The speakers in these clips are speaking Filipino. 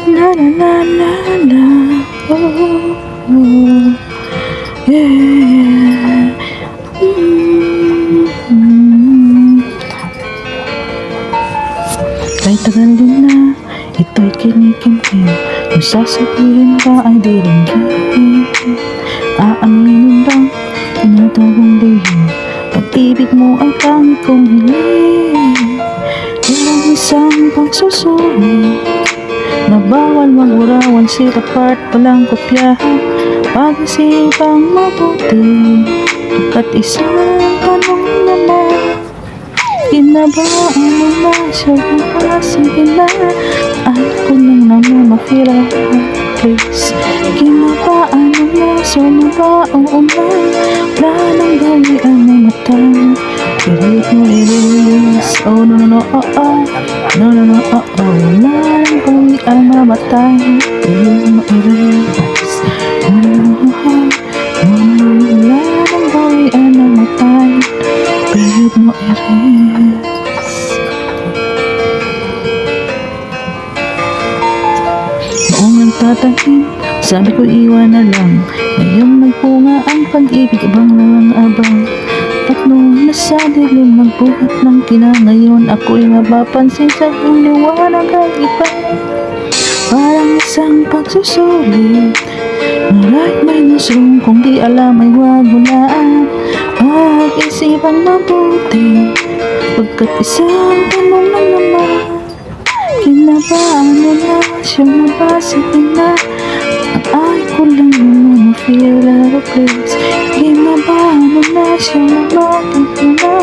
La la la la la. Oh, oh. Yeah. Kahit tagal din na ito'y kinikimkim, kung sasabihin ba ay di ringgit. Aaminin bang tinatagong lihim, pag-ibig mo ang tanging kong hiling. Ilang isang pagsusuri na bawal mag-urawan, sikat part walang kopyahan, pag-isipang mabuti. At isang tanong naman, kinabaan mo na siya ba? Sige na, ayaw ko lang naman mafira. Please, kinabaan mo na siya ba? Oo na, wala nang gawin ang mata. Pilit mo i-release. Oh no no no oh oh, no no no oh oh, wala nang gawin ang mamatay. Pilit mo i-release. Oh no no oh oh, wala nang gawin ang mamatay. Pilit mo i-release. Noong nagtatanim, sabi ko iwan na lang. Ngayong nagpunga ang pag-ibig, abang lang abang. At nung nasa dilim nagbuhat ng kinangayon, ako'y mapapansin sa iyong liwanag ay iba. Parang isang pagsusulit, na right minus wrong, kung di alam ay huwag hulaan. Pag-isipan mabuti, pagkat isang tanong lang naman, kinabaan mo na siya na ba? Sige na, ang ay ko lang naman ma-feel out of place. Kinabaan mo na siya na ba? Sige na,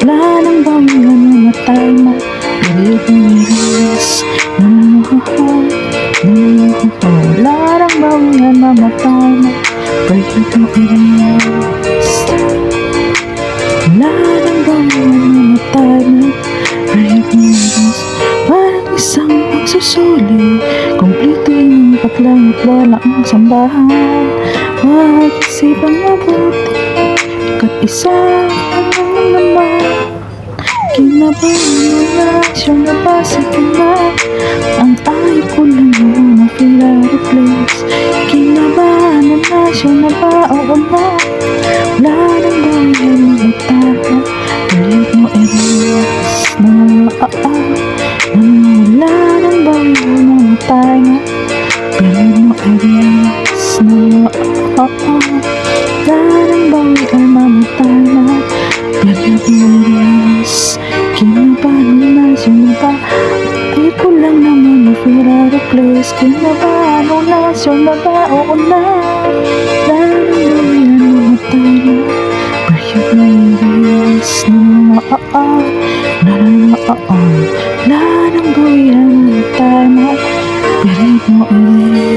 wala nang bawian na matay na. Pilit mo i-release. Wala nang bawian na matay na. Pilit mo i-release. Wala nang bawian na matay na. Pilit mo i-release. Parang isang pagsusuli, kumplituin ng patlang at wala ang sambahan. Mag-isipang mabuti, kat isang tanong naman, kinabahan mo na siya na ba? Sige na, ang ayaw ko lang naman ma-feel out of place. Kinabahan mo na siya na ba? Oo na, wala nang bawian ng mataka. Pilit mo i-release na wala nang bawian ng mataka. Pilit mo i-release na wala nang bawian ng mataka. Pilit mo i-release. Kinabahan mo na siya na ba? Ayaw ko lang naman ma-feel out of place. Kinabahan mo na siya na ba? Oo na, wala nang bawian ng mataka. Pilit mo i-release na wala nang bawian ng mataka. Pilit mo i-release.